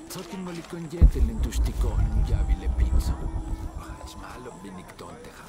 Zokin molikon jetelin tustikon javille pizza. Smalo binik tonteha.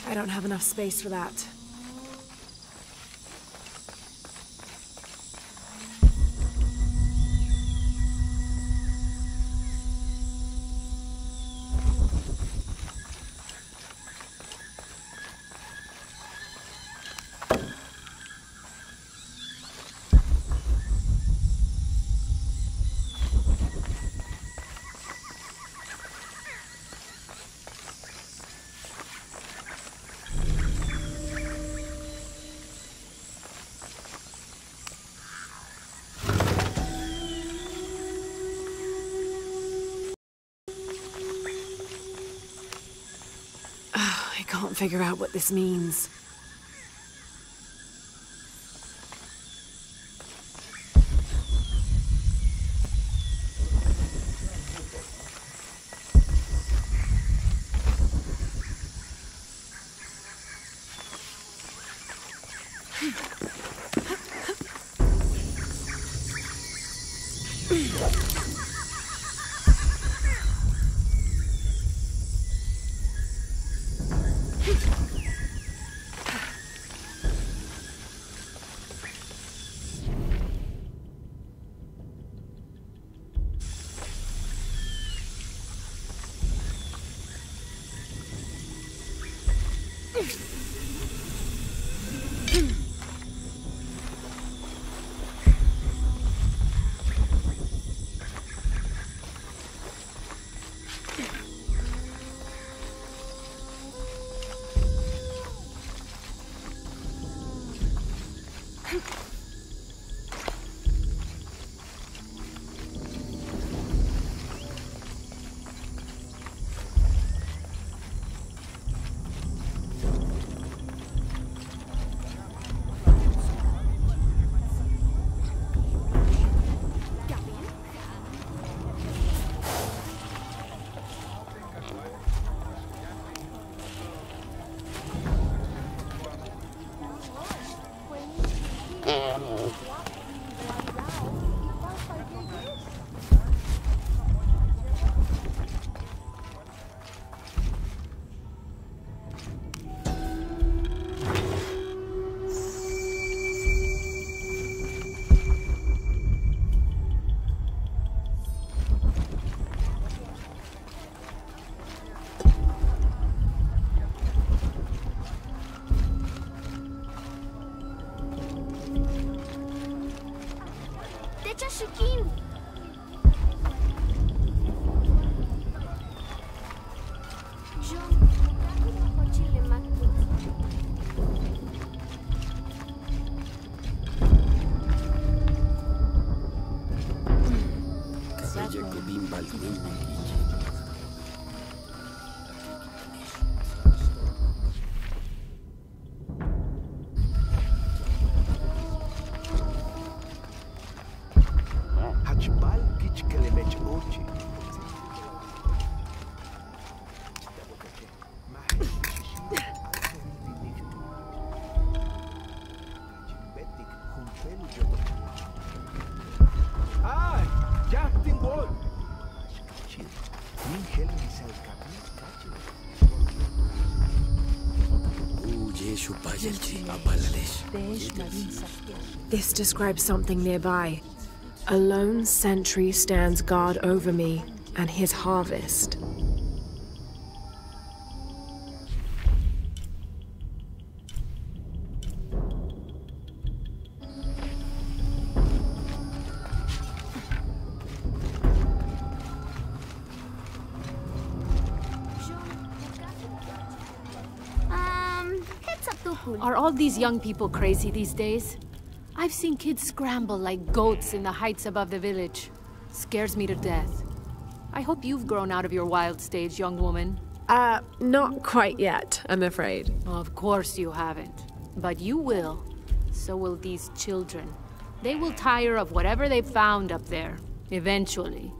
I don't have enough space for that. I can't figure out what this means. This describes something nearby. A lone sentry stands guard over me and his harvest. Are all these young people crazy these days? I've seen kids scramble like goats in the heights above the village. Scares me to death. I hope you've grown out of your wild stage, young woman. Not quite yet, I'm afraid. Of course you haven't. But you will. So will these children. They will tire of whatever they've found up there. Eventually.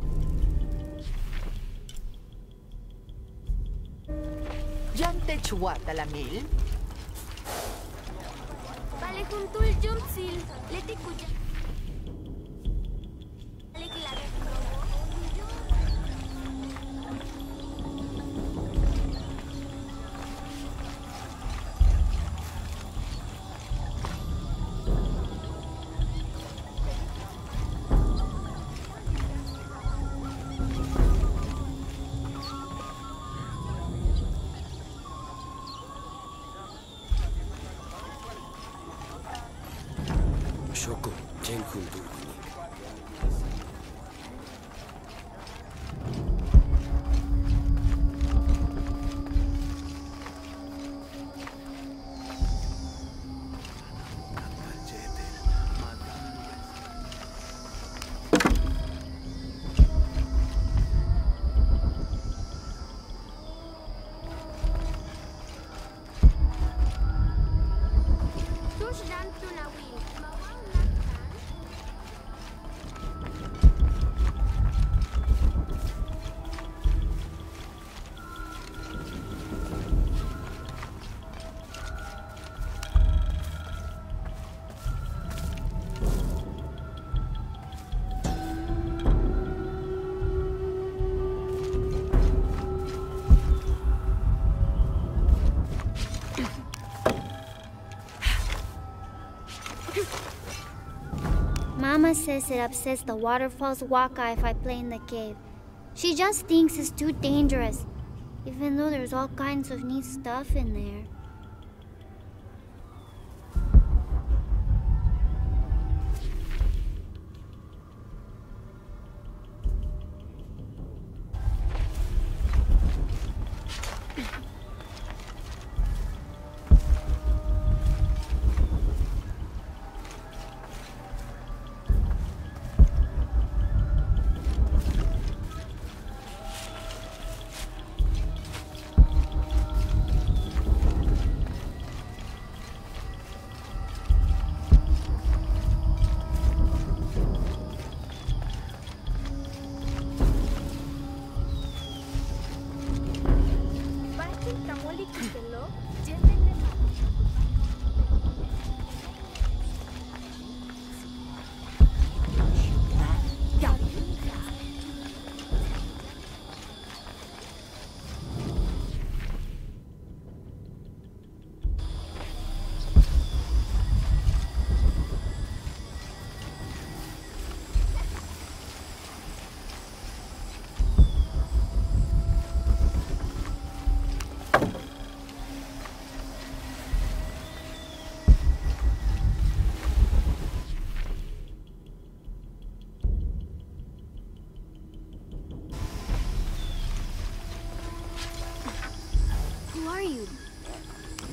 Mama says it upsets the waterfall's waka if I play in the cave. She just thinks it's too dangerous, even though there's all kinds of neat stuff in there.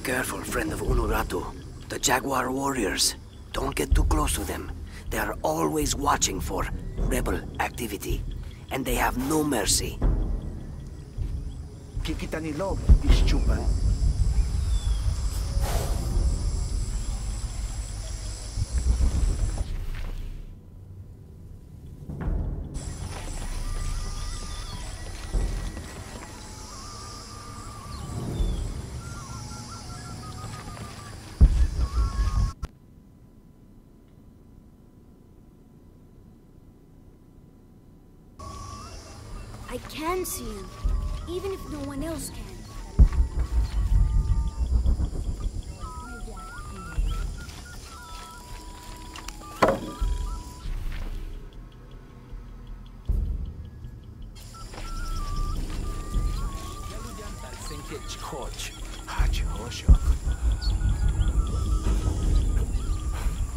Careful, friend of Unuratu. The Jaguar warriors. Don't get too close to them. They are always watching for rebel activity. And they have no mercy. Kikitanilog is chupa. I can see you, even if no one else can. chodź. Chodź, chodź.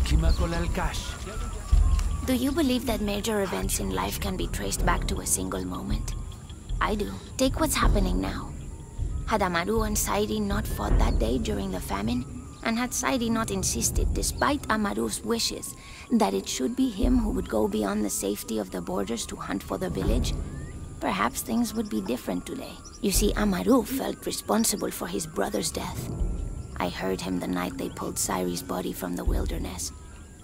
Kimakolal cash. Do you believe that major events in life can be traced back to a single moment? I do. Take what's happening now. Had Amaru and Sairi not fought that day during the famine, and had Sairi not insisted, despite Amaru's wishes, that it should be him who would go beyond the safety of the borders to hunt for the village, perhaps things would be different today. You see, Amaru felt responsible for his brother's death. I heard him the night they pulled Sairi's body from the wilderness.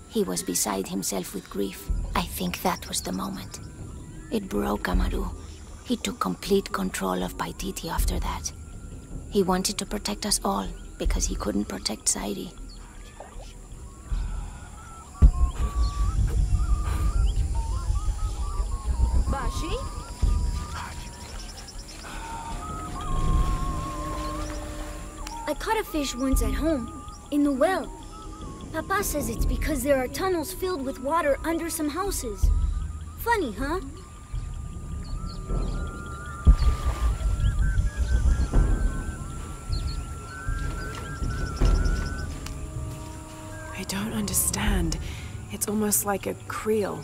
He was beside himself with grief. I think that was the moment. It broke Amaru. He took complete control of Paititi after that. He wanted to protect us all, because he couldn't protect Sairi. Bashi? I caught a fish once at home, in the well. Papa says it's because there are tunnels filled with water under some houses. Funny, huh? I don't understand. It's almost like a creel.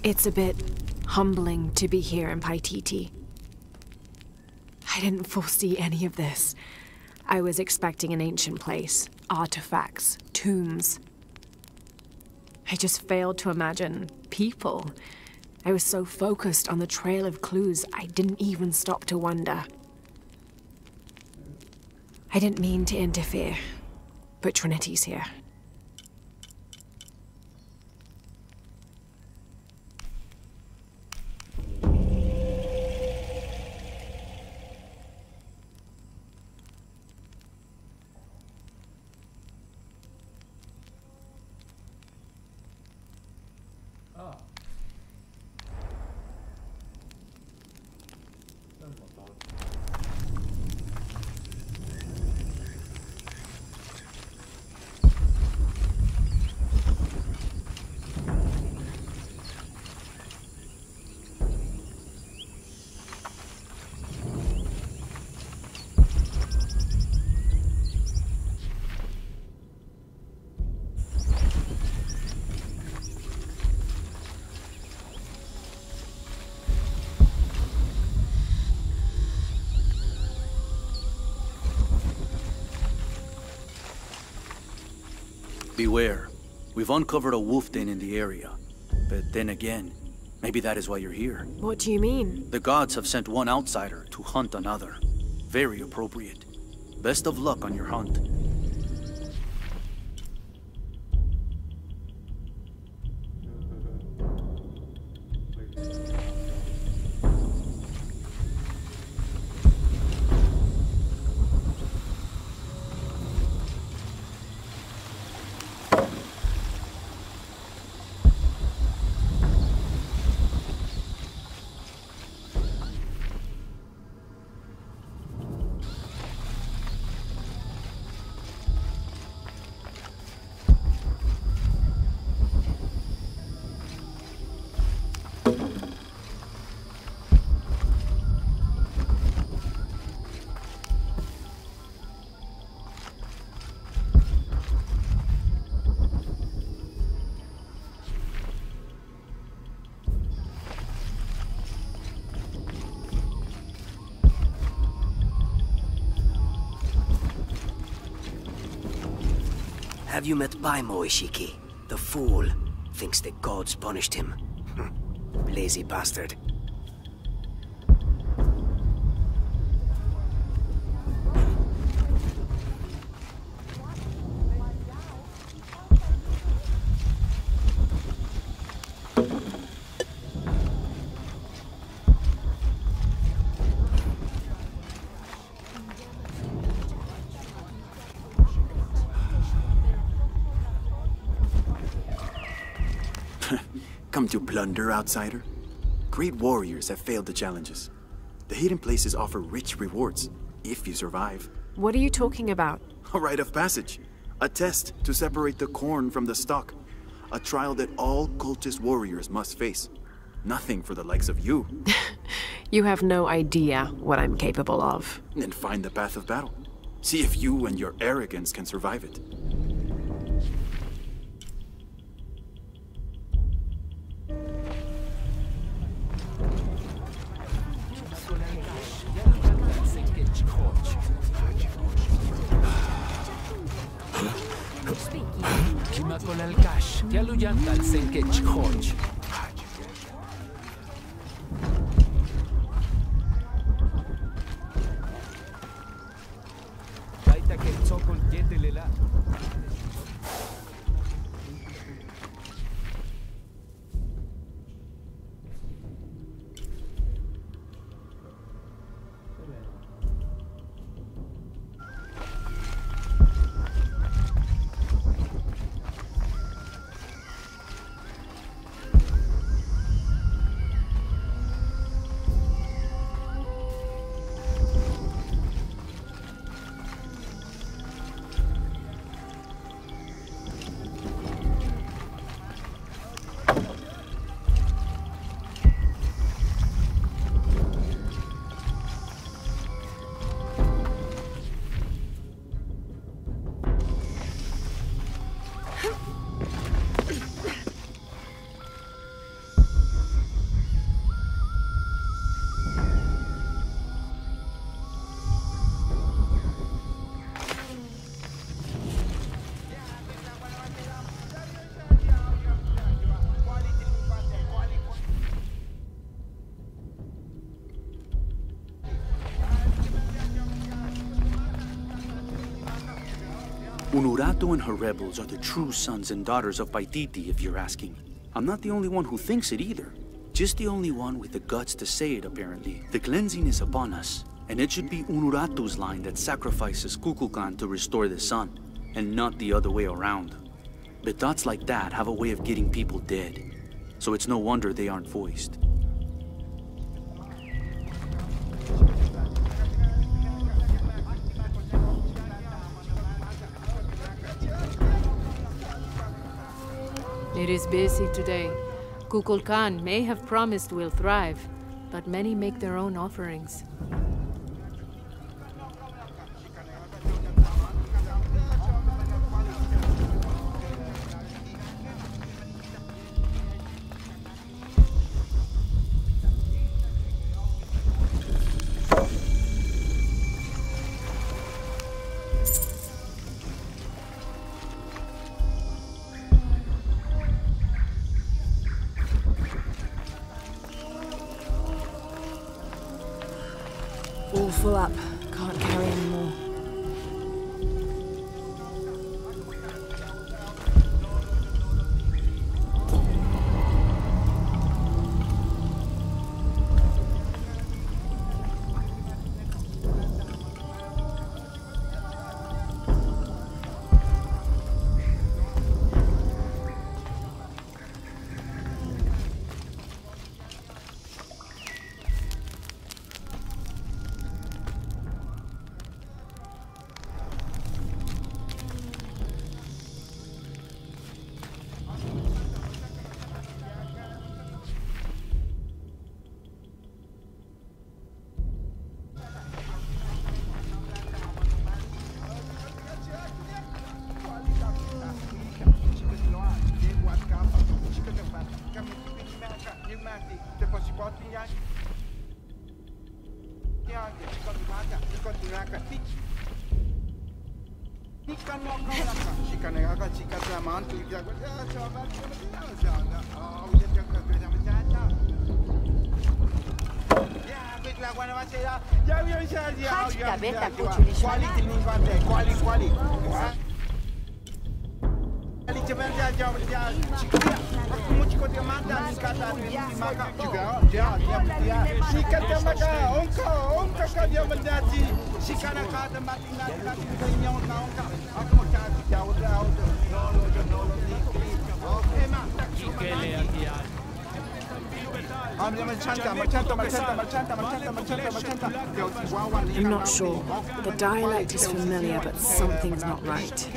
It's a bit humbling to be here in Paititi. I didn't foresee any of this. I was expecting an ancient place, artifacts, tombs. I just failed to imagine people. I was so focused on the trail of clues, I didn't even stop to wonder. I didn't mean to interfere, but Triniti's here. Beware. We've uncovered a wolf den in the area. But then again, maybe that is why you're here. What do you mean? The gods have sent one outsider to hunt another. Very appropriate. Best of luck on your hunt. Have you met Baimo Ishiki? The fool thinks the gods punished him. Lazy bastard. Come to plunder, outsider? Great warriors have failed the challenges. The hidden places offer rich rewards, if you survive. What are you talking about? A rite of passage. A test to separate the corn from the stalk. A trial that all cultist warriors must face. Nothing for the likes of you. You have no idea what I'm capable of. Then find the path of battle. See if you and your arrogance can survive it. Con el cash, ti allujanta al senkech hodge. Daita che zocol chiedele là. Unurato and her rebels are the true sons and daughters of Paititi, if you're asking. I'm not the only one who thinks it either. Just the only one with the guts to say it, apparently. The cleansing is upon us, and it should be Unurato's line that sacrifices Kukulkan to restore the sun, and not the other way around. But thoughts like that have a way of getting people dead, so it's no wonder they aren't voiced. It is busy today. Kukulkan may have promised we'll thrive, but many make their own offerings. full up. Can't carry anymore. I'm not sure. The dialect is familiar, but something's not right.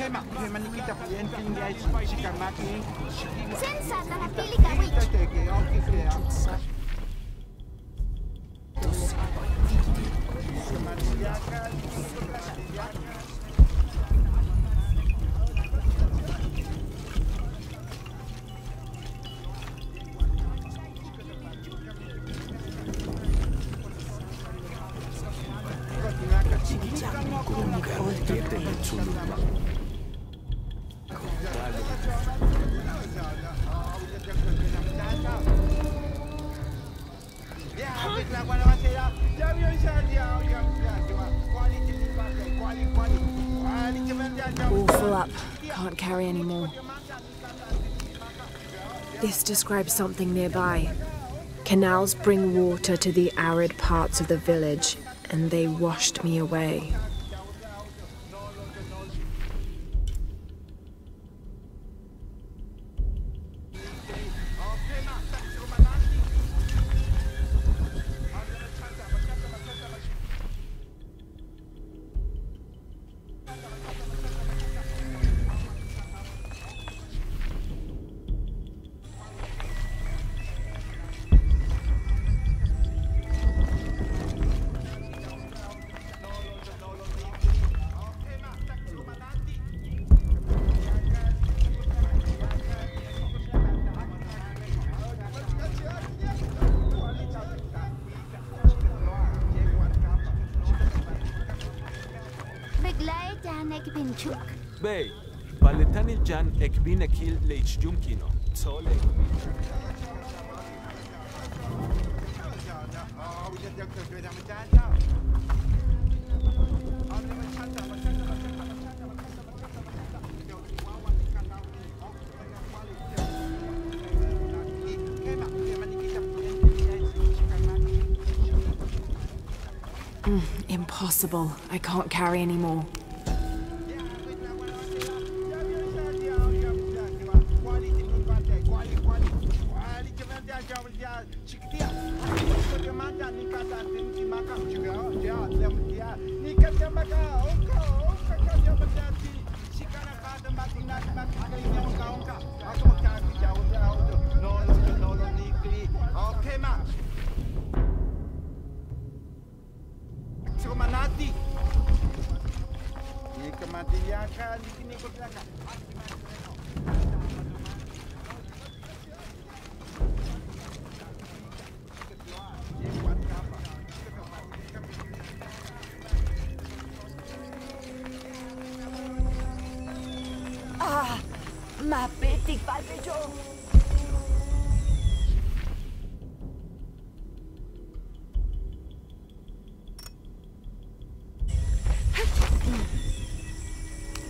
All full up. Can't carry anymore. This describes something nearby. Canals bring water to the arid parts of the village, and they washed me away. Bey, baletan il-ġan ekbina kil lejċ kino. Solek. Impossible. I can't carry anymore. Ma petit palpito.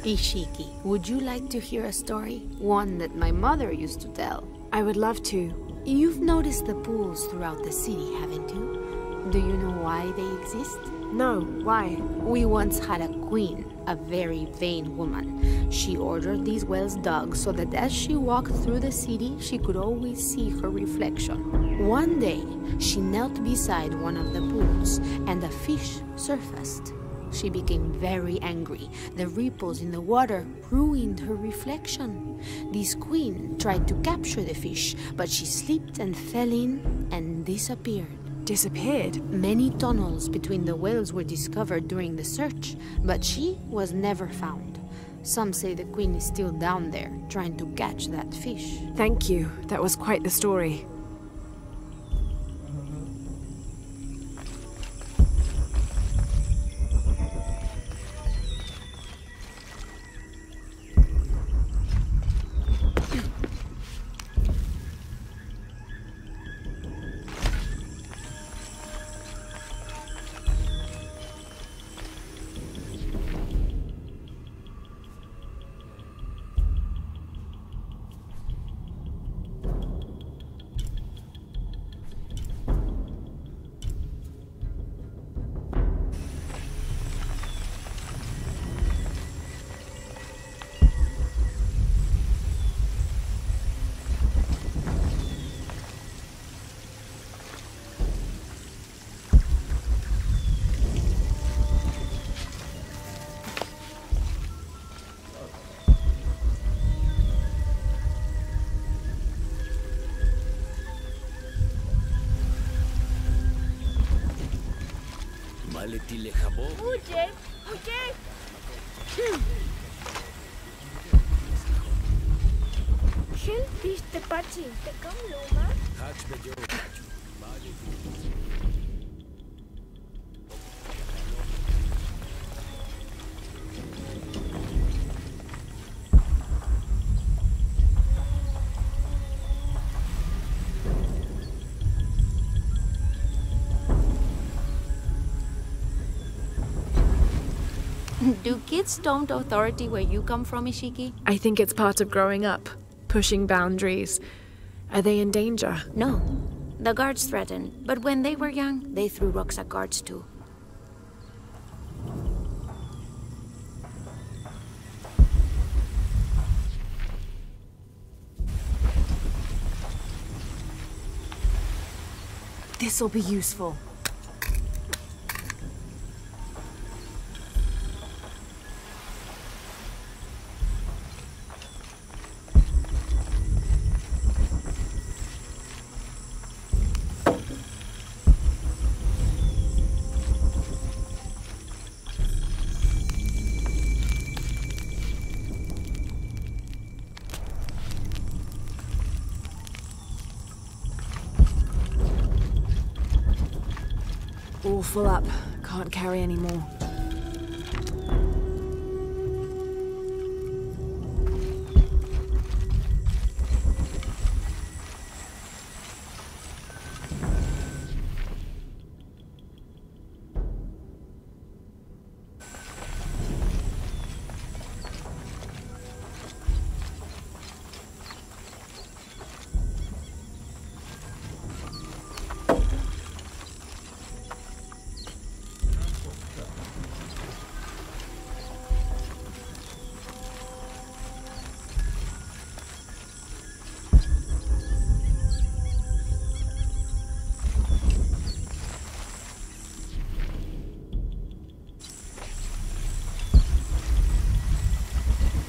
Ishiki, would you like to hear a story? One that my mother used to tell. I would love to. You've noticed the pools throughout the city, haven't you? Do you know why they exist? No, why? We once had a queen, a very vain woman. She ordered these wells dug so that as she walked through the city, she could always see her reflection. One day, she knelt beside one of the pools, and a fish surfaced. She became very angry. The ripples in the water ruined her reflection. This queen tried to capture the fish, but she slipped and fell in and disappeared. Disappeared? Many tunnels between the wells were discovered during the search, but she was never found. Some say the queen is still down there, trying to catch that fish. Thank you. That was quite the story. Do kids stomp authority where you come from, Ishiki? I think it's part of growing up. Pushing boundaries. Are they in danger? No. The guards threatened, but when they were young, they threw rocks at guards too. This'll be useful. All full up. Can't carry any more.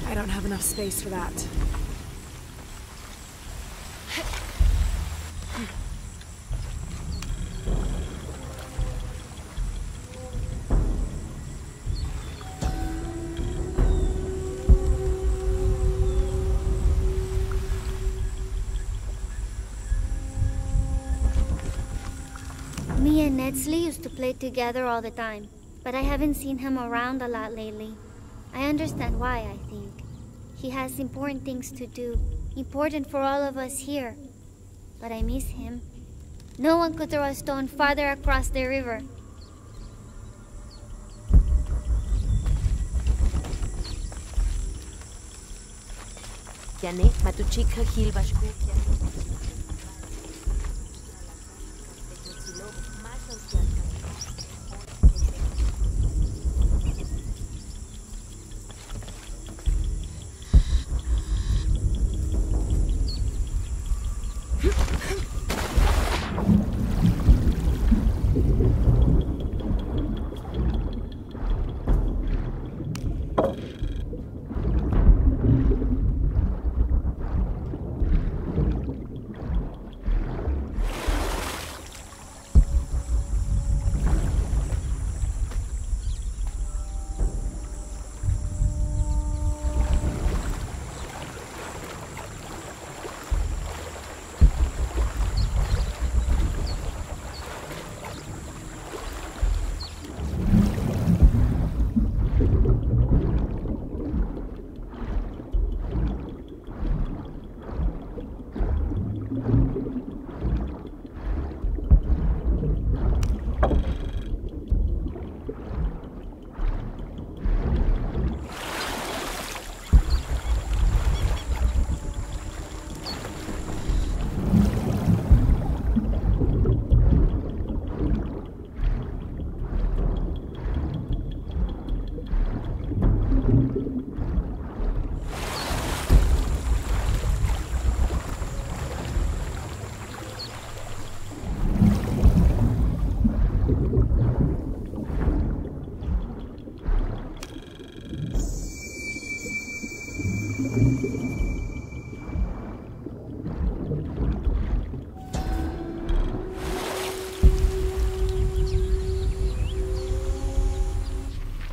I don't have enough space for that. Me and Nedsley used to play together all the time, but I haven't seen him around a lot lately. I understand why, I think. He has important things to do, important for all of us here. But I miss him. No one could throw a stone farther across the river. Tiane, Matuchika, Hilbashku.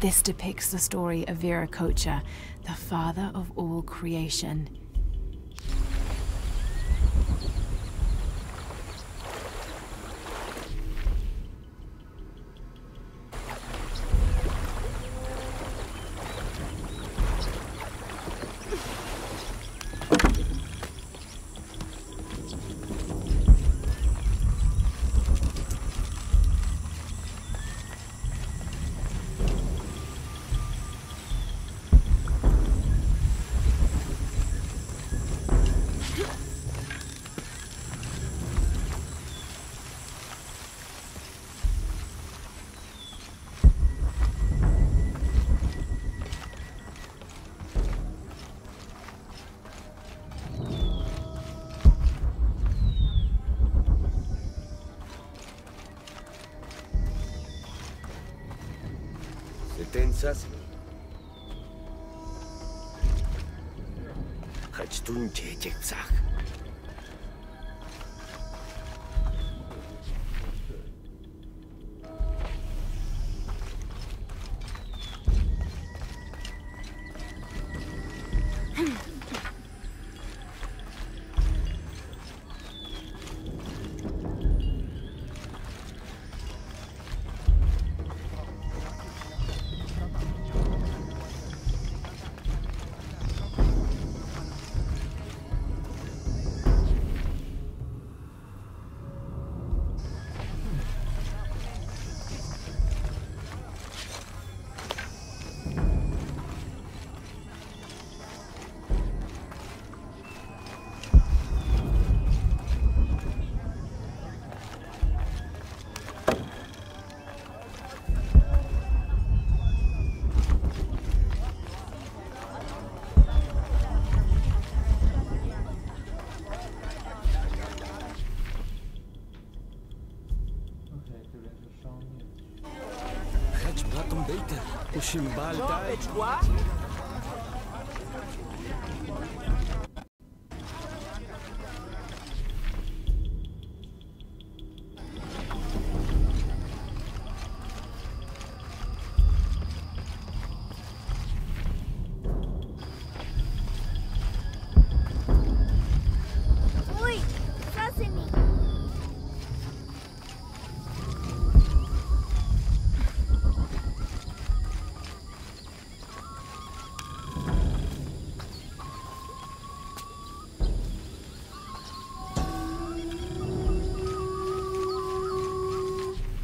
This depicts the story of Viracocha, the father of all creation. Tensas? Hachdun Jejekzach.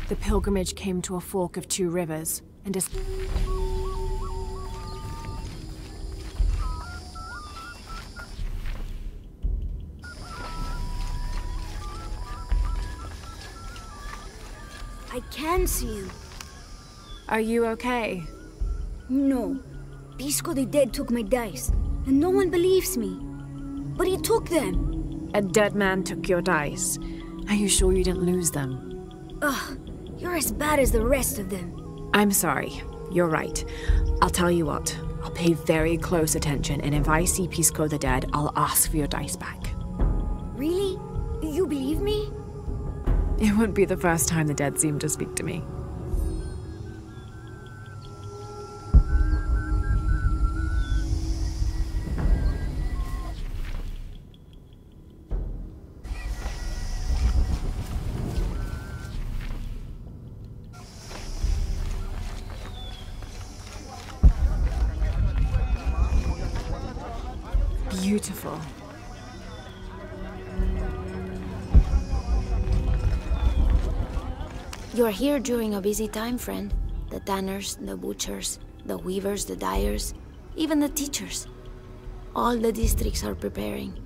The pilgrimage came to a fork of two rivers, and as I can see him. Are you okay? No. Pisco the Dead took my dice, and no one believes me. But he took them. A dead man took your dice. Are you sure you didn't lose them? Ugh, you're as bad as the rest of them. I'm sorry. You're right. I'll tell you what. I'll pay very close attention, and if I see Pisco the Dead, I'll ask for your dice back. Really? You believe me? It wouldn't be the first time the dead seemed to speak to me. Beautiful. You're here during a busy time, friend. The tanners, the butchers, the weavers, the dyers, even the teachers. All the districts are preparing.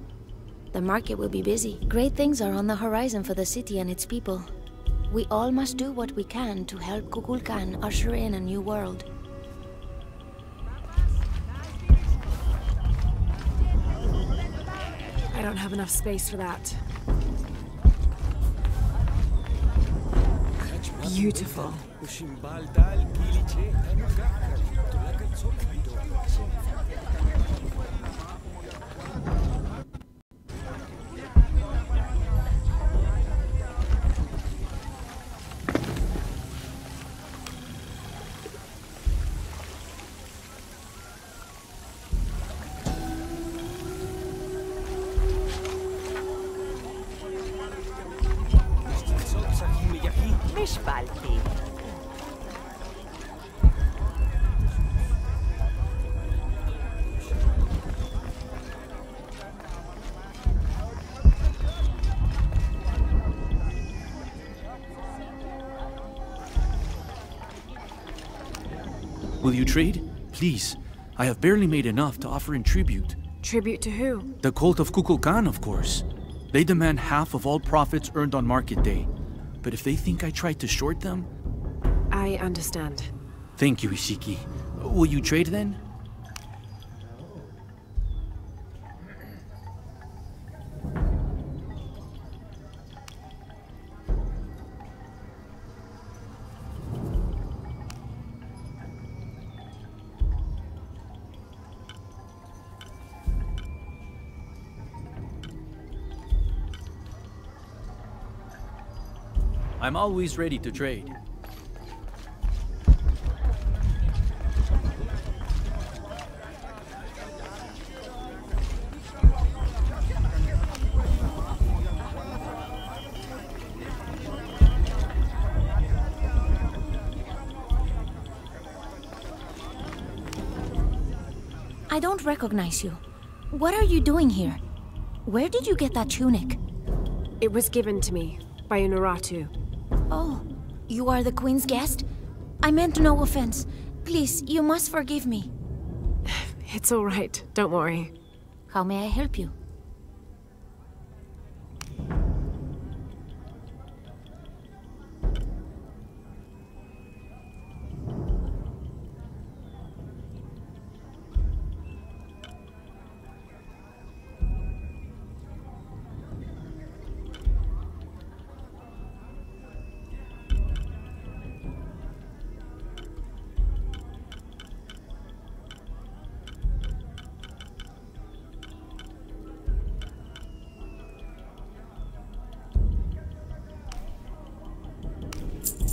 The market will be busy. Great things are on the horizon for the city and its people. We all must do what we can to help Kukulkan usher in a new world. I don't have enough space for that. Beautiful. Will you trade? Please. I have barely made enough to offer in tribute. Tribute to who? The cult of Kukulkan, of course. They demand half of all profits earned on market day. But if they think I tried to short them... I understand. Thank you, Ishiki. Will you trade then? I'm always ready to trade. I don't recognize you. What are you doing here? Where did you get that tunic? It was given to me by Unuratu. Oh, you are the Queen's guest? I meant no offense. Please, you must forgive me. It's all right. Don't worry. How may I help you?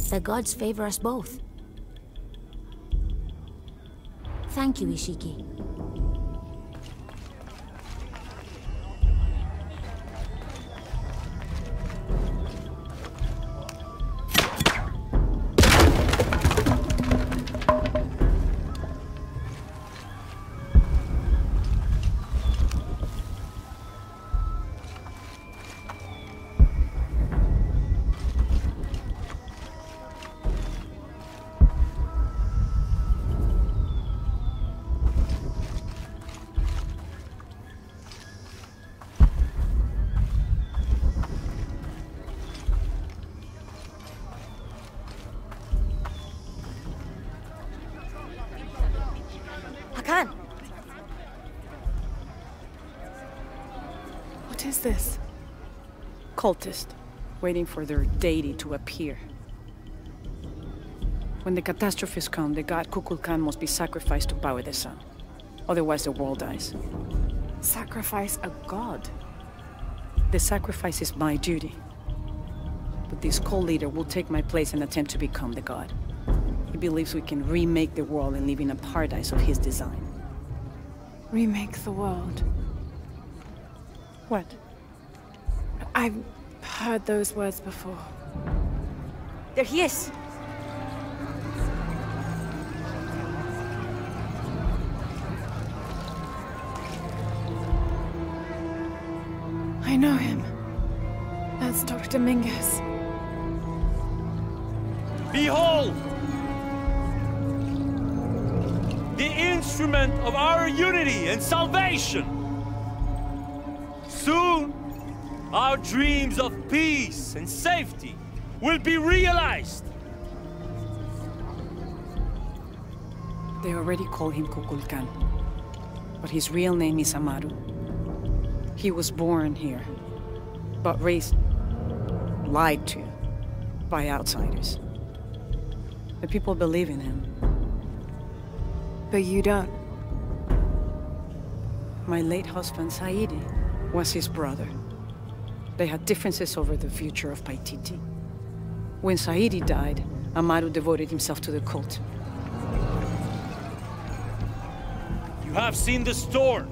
The gods favor us both. Thank you, Ishiki. What is this? Cultist, waiting for their deity to appear. When the catastrophes come, the god Kukulkan must be sacrificed to power the sun. Otherwise the world dies. Sacrifice a god? The sacrifice is my duty. But this cult leader will take my place and attempt to become the god. He believes we can remake the world and live in a paradise of his design. Remake the world? What? I've heard those words before. There he is! I know him. That's Dr. Dominguez. Behold! The instrument of our unity and salvation! Soon, our dreams of peace and safety will be realized! They already call him Kukulkan, but his real name is Amaru. He was born here, but raised, lied to, by outsiders. The people believe in him. But you don't. My late husband, Saidi, was his brother. They had differences over the future of Paititi. When Saidi died, Amaru devoted himself to the cult. You have seen the storm.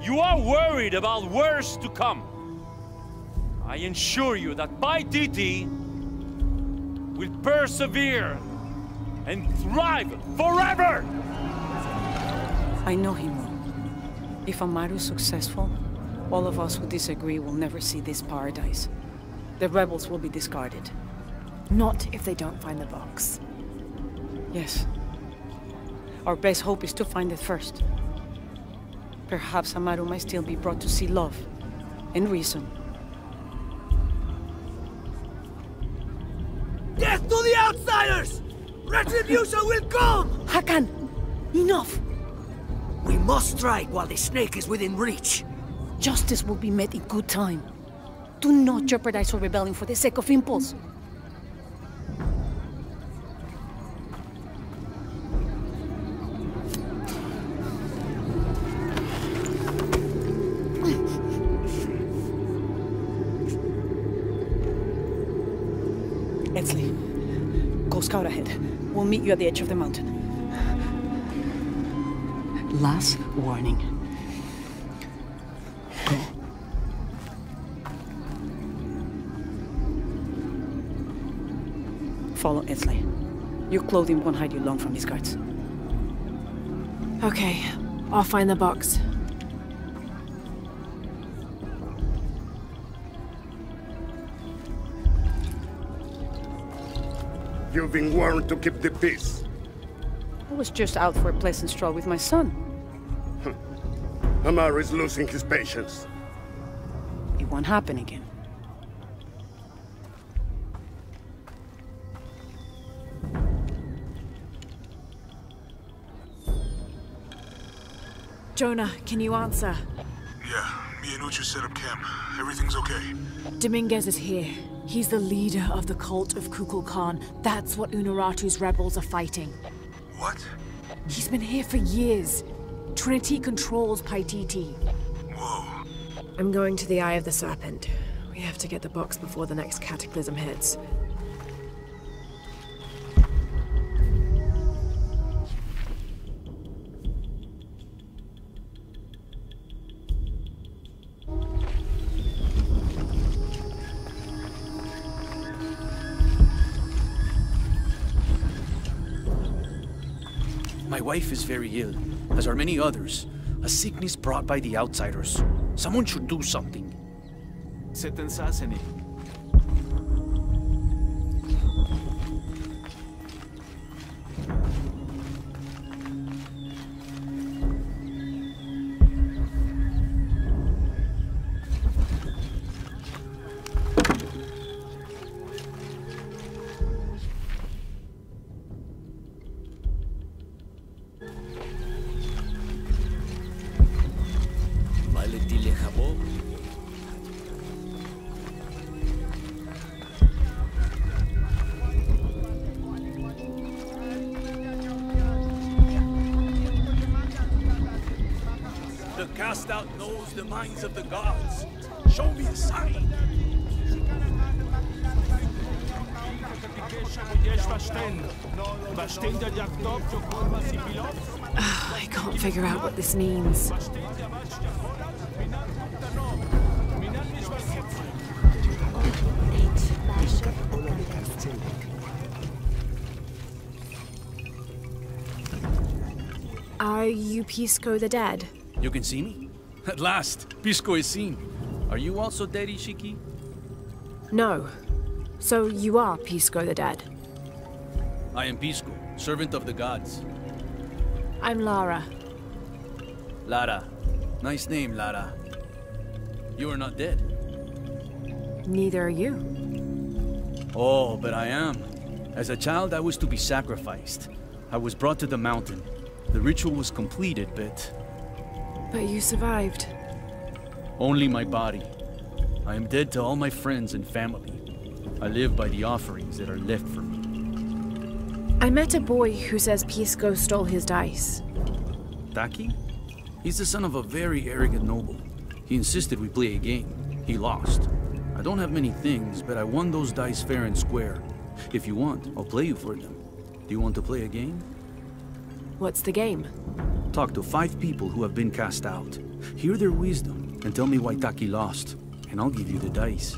You are worried about worse to come. I assure you that Paititi will persevere and thrive forever! I know he will. If Amaru is successful, all of us who disagree will never see this paradise. The rebels will be discarded. Not if they don't find the box. Yes. Our best hope is to find it first. Perhaps Amaru might still be brought to see love and reason. Death to the outsiders! Retribution will come! Hakan! Enough! We must strike while the snake is within reach. Justice will be met in good time. Do not jeopardize our rebellion for the sake of impulse. Edsley, go scout ahead. We'll meet you at the edge of the mountain. Last warning. Go. Follow Edsley. Your clothing won't hide you long from these guards. Okay, I'll find the box. You've been warned to keep the peace. I was just out for a pleasant stroll with my son. Amaru is losing his patience. It won't happen again. Jonah, can you answer? Yeah, me and Uchu set up camp. Everything's okay. Dominguez is here. He's the leader of the cult of Kukulkan. That's what Unuratu's rebels are fighting. What? He's been here for years. Trinity controls Paititi. Whoa. I'm going to the Eye of the Serpent. We have to get the box before the next cataclysm hits. My wife is very ill, as are many others. A sickness brought by the outsiders. Someone should do something. Setensaseni. The cast out knows the minds of the gods. Show me a sign. I can't figure out what this means. Are you Pisco the Dead? You can see me? At last, Pisco is seen. Are you also dead, Ishiki? No. So you are Pisco the Dead? I am Pisco, servant of the gods. I'm Lara. Lara. Nice name, Lara. You are not dead. Neither are you. Oh, but I am. As a child, I was to be sacrificed. I was brought to the mountain. The ritual was completed, but... But you survived. Only my body. I am dead to all my friends and family. I live by the offerings that are left for me. I met a boy who says Pisco stole his dice. Taki? He's the son of a very arrogant noble. He insisted we play a game. He lost. I don't have many things, but I won those dice fair and square. If you want, I'll play you for them. Do you want to play a game? What's the game? Talk to 5 people who have been cast out. Hear their wisdom, and tell me why Taki lost. And I'll give you the dice.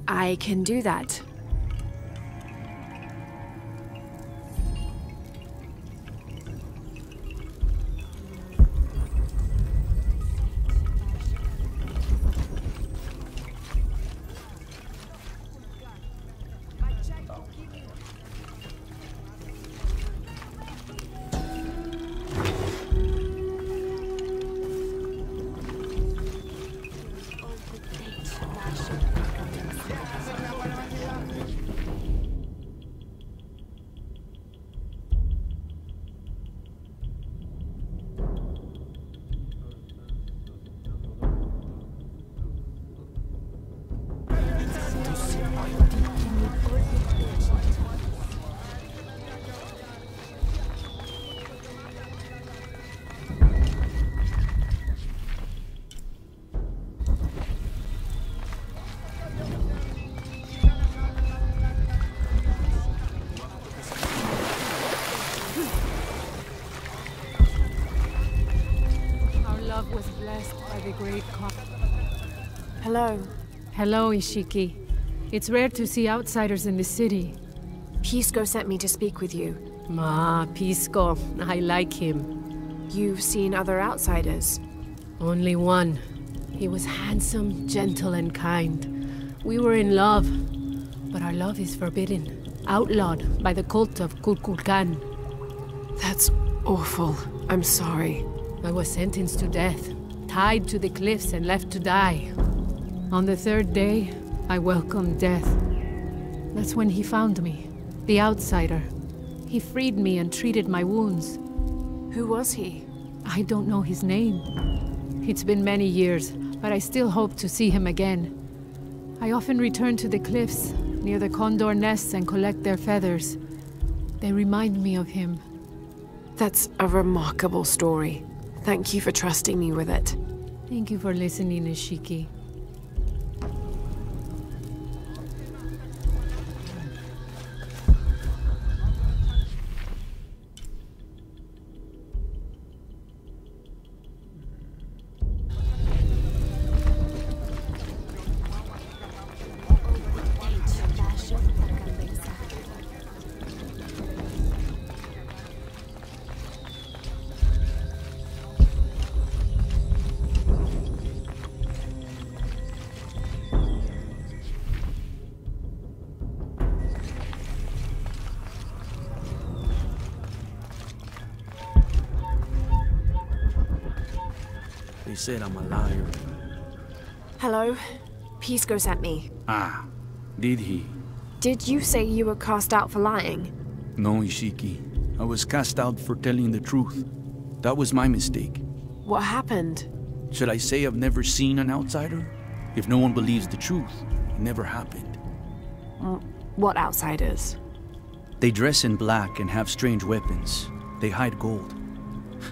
I can do that. Was blessed by the great Hello. Hello, Ishiki. It's rare to see outsiders in the city. Pisco sent me to speak with you. Ah, Pisco. I like him. You've seen other outsiders? Only one. He was handsome, gentle, and kind. We were in love. But our love is forbidden. Outlawed by the cult of Kukulkan. That's awful. I'm sorry. I was sentenced to death, tied to the cliffs and left to die. On the 3rd day, I welcomed death. That's when he found me, the outsider. He freed me and treated my wounds. Who was he? I don't know his name. It's been many years, but I still hope to see him again. I often return to the cliffs, near the condor nests, and collect their feathers. They remind me of him. That's a remarkable story. Thank you for trusting me with it. Thank you for listening, Ishiki. They said I'm a liar. Hello. Pisco sent me. Ah, did he? Did you say you were cast out for lying? No, Ishiki. I was cast out for telling the truth. That was my mistake. What happened? Should I say I've never seen an outsider? If no one believes the truth, it never happened. What outsiders? They dress in black and have strange weapons. They hide gold.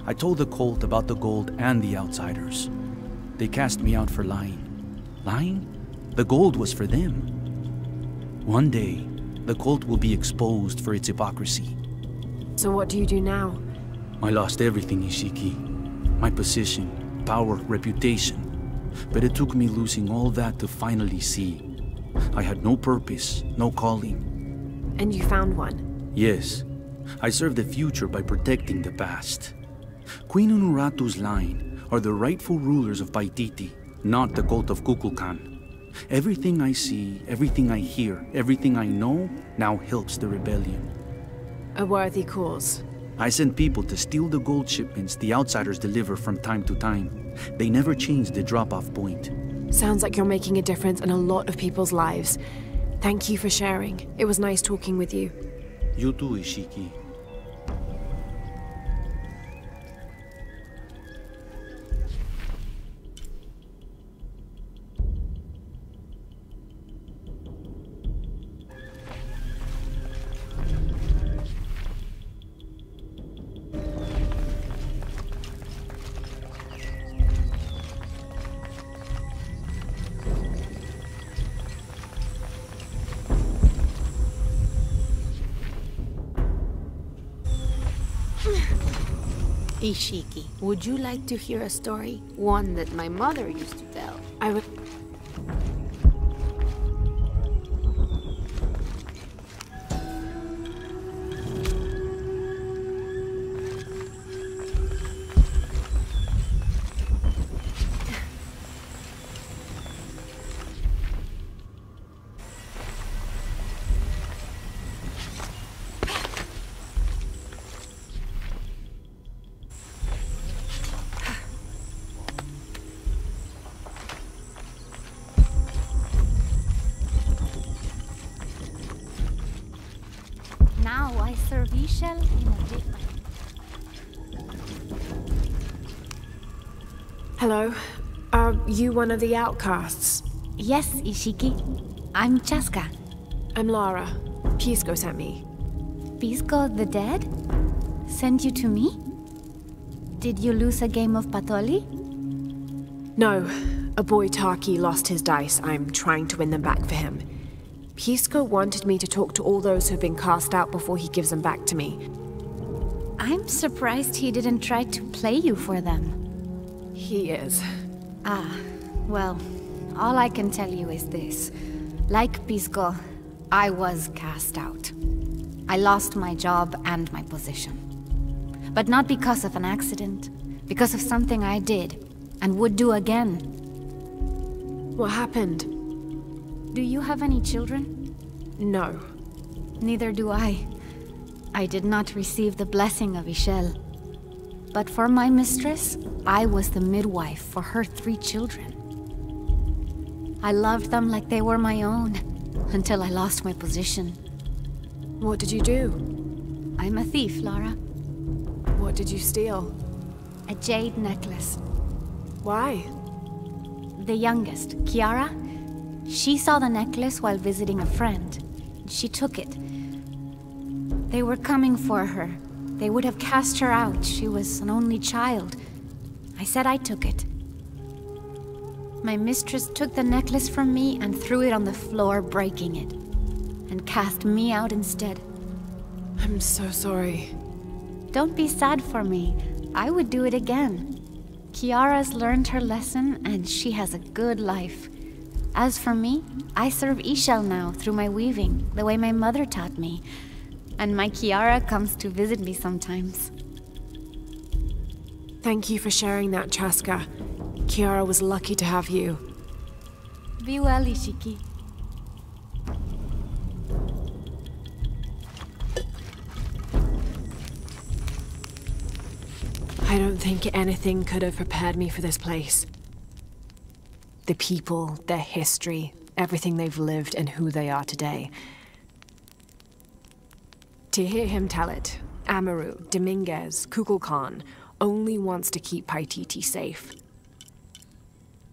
I told the cult about the gold and the outsiders. They cast me out for lying. Lying? The gold was for them. One day, the cult will be exposed for its hypocrisy. So what do you do now? I lost everything, Ishiki. My position, power, reputation. But it took me losing all that to finally see. I had no purpose, no calling. And you found one? Yes. I serve the future by protecting the past. Queen Unuratu's line are the rightful rulers of Paititi, not the cult of Kukulkan. Everything I see, everything I hear, everything I know now helps the rebellion. A worthy cause. I send people to steal the gold shipments the outsiders deliver from time to time. They never change the drop-off point. Sounds like you're making a difference in a lot of people's lives. Thank you for sharing. It was nice talking with you. You too, Ishiki. Ishiki, would you like to hear a story? One that my mother used to tell. I would... Now I serve Ishel in a different... Hello. Are you one of the outcasts? Yes, Ishiki. I'm Chaska. I'm Lara. Pisco sent me. Pisco the dead? Sent you to me? Did you lose a game of Patoli? No. A boy Taki lost his dice. I'm trying to win them back for him. Pisco wanted me to talk to all those who've been cast out before he gives them back to me. I'm surprised he didn't try to play you for them. He is. Ah, well, all I can tell you is this. Like Pisco, I was cast out. I lost my job and my position. But not because of an accident, because of something I did, and would do again. What happened? Do you have any children? No. Neither do I. I did not receive the blessing of Ishel. But for my mistress, I was the midwife for her 3 children. I loved them like they were my own, until I lost my position. What did you do? I'm a thief, Lara. What did you steal? A jade necklace. Why? The youngest, Kiara, she saw the necklace while visiting a friend. She took it. They were coming for her. They would have cast her out. She was an only child. I said I took it. My mistress took the necklace from me and threw it on the floor, breaking it. And cast me out instead. I'm so sorry. Don't be sad for me. I would do it again. Kiara's learned her lesson, and she has a good life. As for me, I serve Ishel now through my weaving, the way my mother taught me. And my Kiara comes to visit me sometimes. Thank you for sharing that, Chaska. Kiara was lucky to have you. Be well, Ishiki. I don't think anything could have prepared me for this place. The people, their history, everything they've lived, and who they are today. To hear him tell it, Amaru, Dominguez, Kukulkan only wants to keep Paititi safe.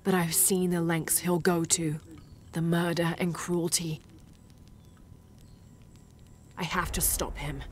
But I've seen the lengths he'll go to, the murder and cruelty. I have to stop him.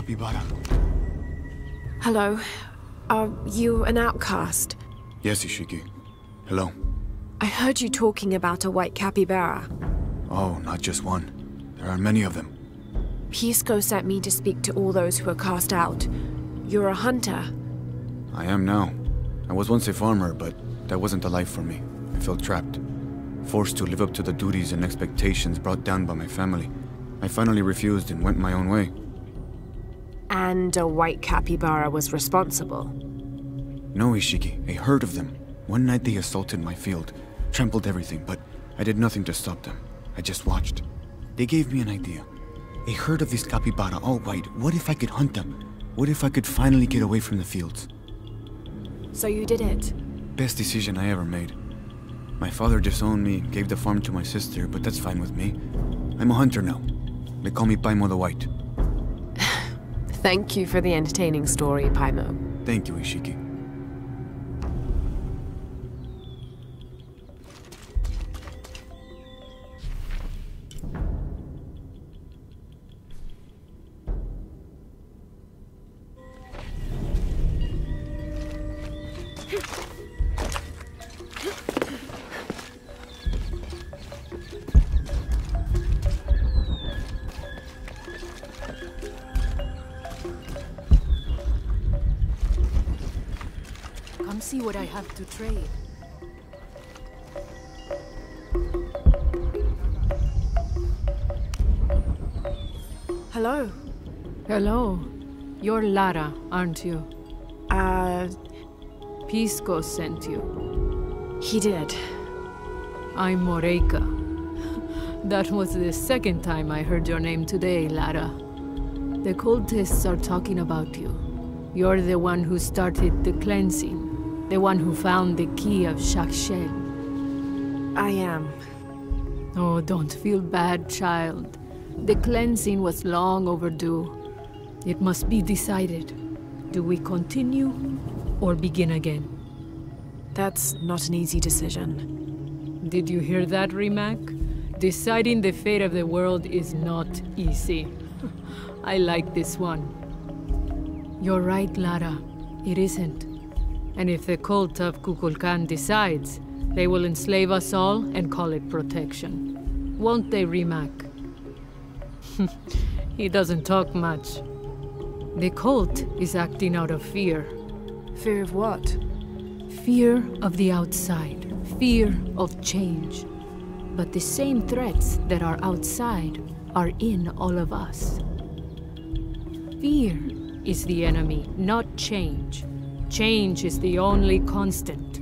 capybara. Hello. Are you an outcast? Yes, Ishiki. Hello. I heard you talking about a white capybara. Oh, not just one. There are many of them. Pisco sent me to speak to all those who are cast out. You're a hunter. I am now. I was once a farmer, but that wasn't the life for me. I felt trapped. Forced to live up to the duties and expectations brought down by my family. I finally refused and went my own way. And a white capybara was responsible? No, Ishiki. A herd of them. One night they assaulted my field, trampled everything, but I did nothing to stop them. I just watched. They gave me an idea. A herd of these capybara, all white. What if I could hunt them? What if I could finally get away from the fields? So you did it? Best decision I ever made. My father disowned me, gave the farm to my sister, but that's fine with me. I'm a hunter now. They call me Paimo the White. Thank you for the entertaining story, Paimo. Thank you, Ishiki. Come see what I have to trade. Hello. Hello. You're Lara, aren't you? Pisco sent you. He did. I'm Moreika. That was the second time I heard your name today, Lara. The cultists are talking about you. You're the one who started the cleansing. The one who found the key of Shakshel. I am. Oh, don't feel bad, child. The cleansing was long overdue. It must be decided. Do we continue or begin again? That's not an easy decision. Did you hear that, Rimac? Deciding the fate of the world is not easy. I like this one. You're right, Lara. It isn't. And if the cult of Kukulkan decides, they will enslave us all and call it protection. Won't they, Rimac? He doesn't talk much. The cult is acting out of fear. Fear of what? Fear of the outside. Fear of change. But the same threats that are outside are in all of us. Fear is the enemy, not change. Change is the only constant.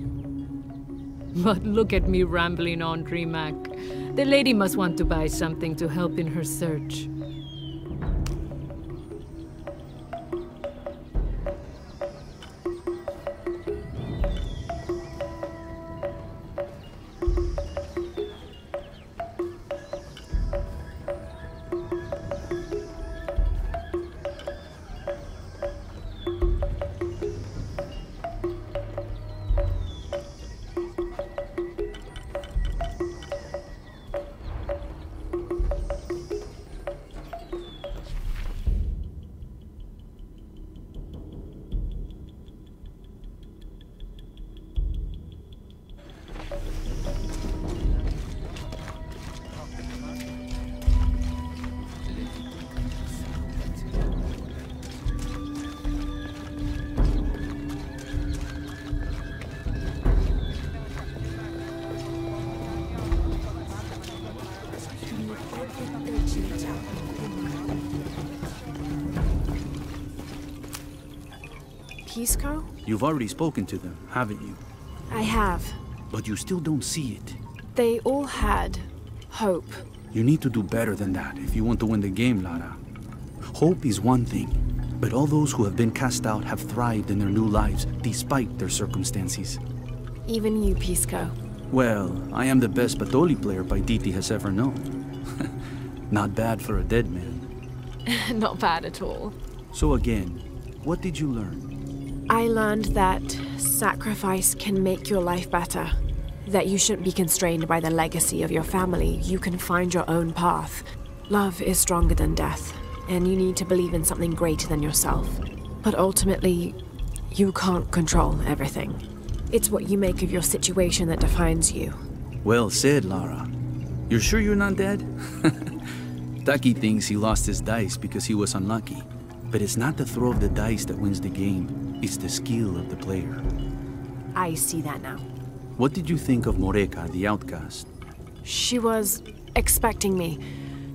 But look at me rambling on, Rimac. The lady must want to buy something to help in her search. Pisco? You've already spoken to them, haven't you? I have. But you still don't see it. They all had hope. You need to do better than that if you want to win the game, Lara. Hope is one thing, but all those who have been cast out have thrived in their new lives despite their circumstances. Even you, Pisco. Well, I am the best Batoli player Paititi has ever known. Not bad for a dead man. Not bad at all. So again, what did you learn? I learned that sacrifice can make your life better. That you shouldn't be constrained by the legacy of your family. You can find your own path. Love is stronger than death. and you need to believe in something greater than yourself. But ultimately, you can't control everything. It's what you make of your situation that defines you. Well said, Lara. You're sure you're not dead? Taki thinks he lost his dice because he was unlucky. But it's not the throw of the dice that wins the game. It's the skill of the player. I see that now. What did you think of Moreka, the outcast? She was expecting me.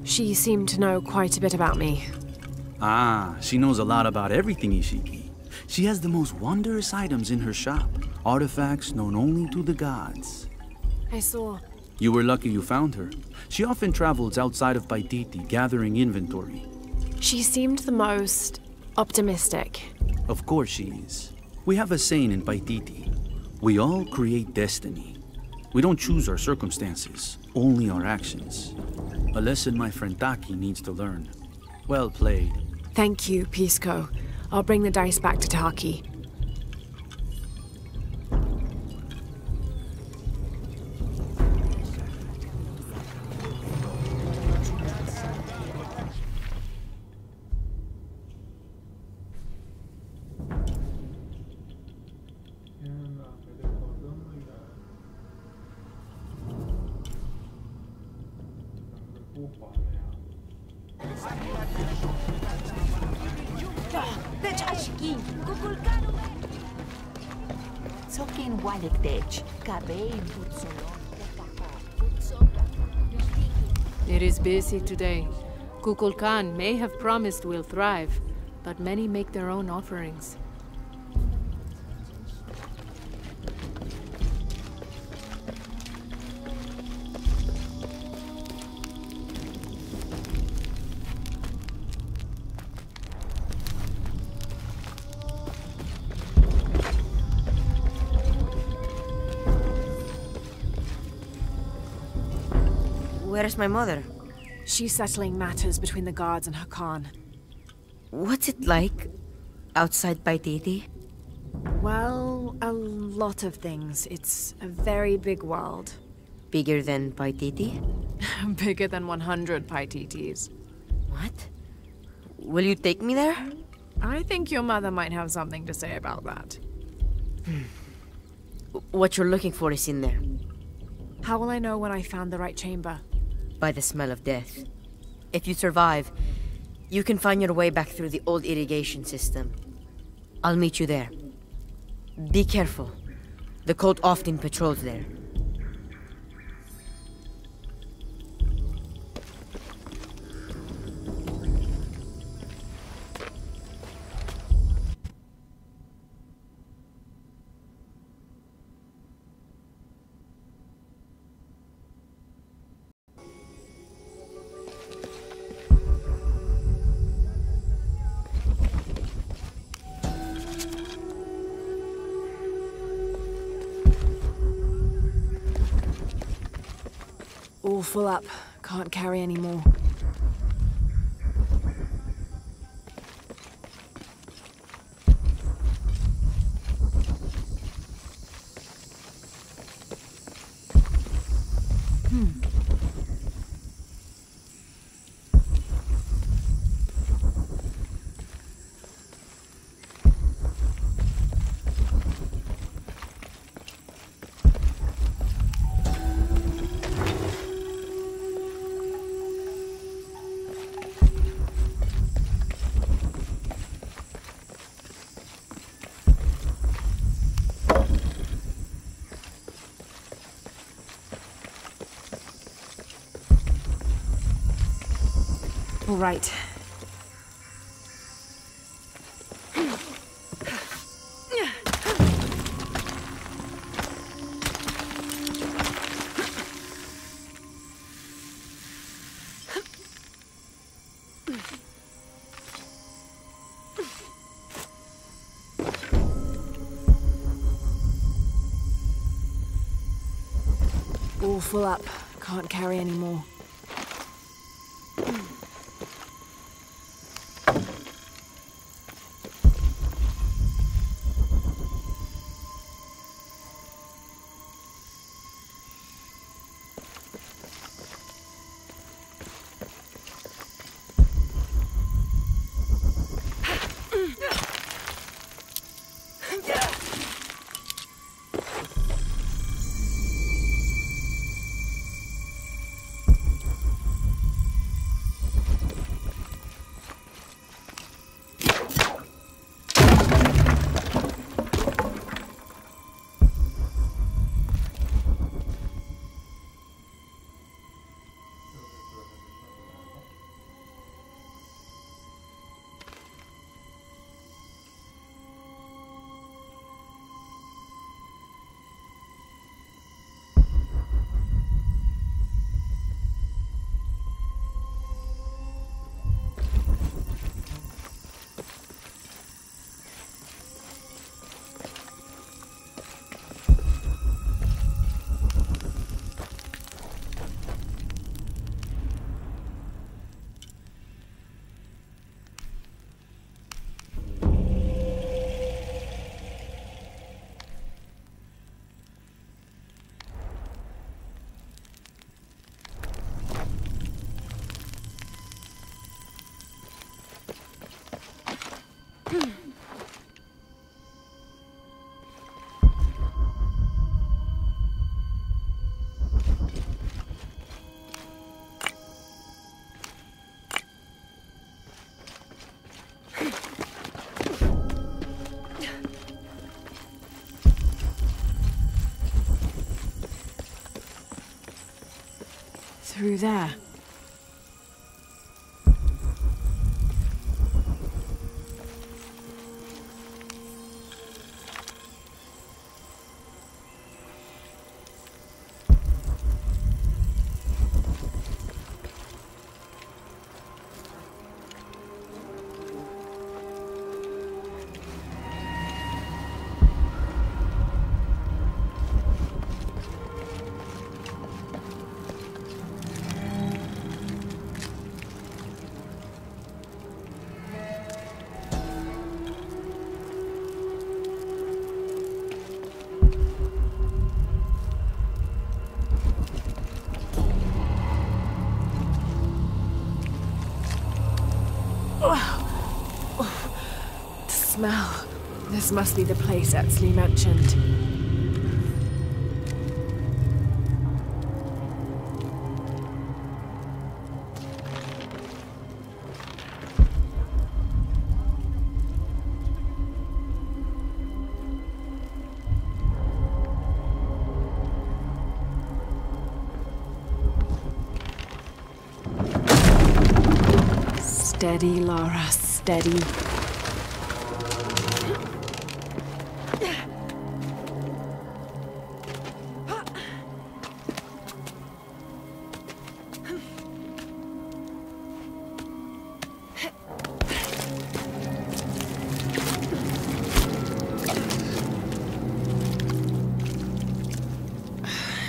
She seemed to know quite a bit about me. Ah, she knows a lot about everything, Ishiki. She has the most wondrous items in her shop. Artifacts known only to the gods. I saw. You were lucky you found her. She often travels outside of Paititi, gathering inventory. She seemed the most optimistic. Of course she is. We have a saying in Paititi. We all create destiny. We don't choose our circumstances, only our actions. A lesson my friend Taki needs to learn. Well played. Thank you, Pisco. I'll bring the dice back to Taki. It is busy today. Kukulkan may have promised we'll thrive, but many make their own offerings. Where's my mother? She's settling matters between the guards and her Khan. What's it like outside Paititi? Well, a lot of things. It's a very big world. Bigger than Paititi? Bigger than 100 Paititis. What? Will you take me there? I think your mother might have something to say about that. What you're looking for is in there. How will I know when I found the right chamber? By the smell of death. If you survive, you can find your way back through the old irrigation system. I'll meet you there. Be careful. The cult often patrols there. All full up. Can't carry any more. All right. All full up. Can't carry any more. through there. The smell. This must be the place Exley mentioned. Steady, Laura, steady.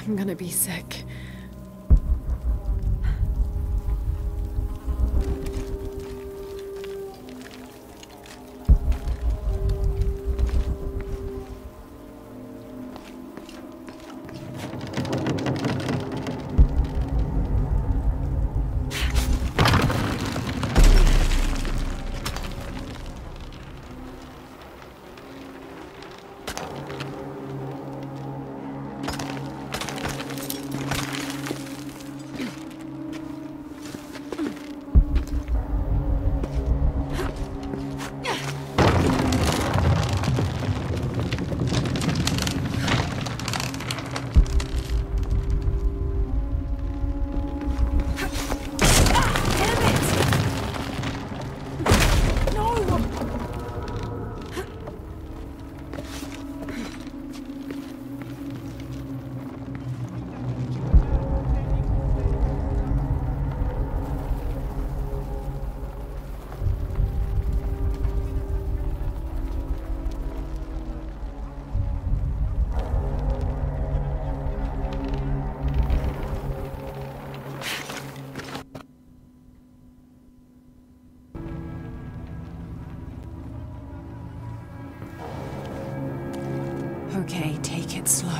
I'm gonna be sick. Okay, take it slow.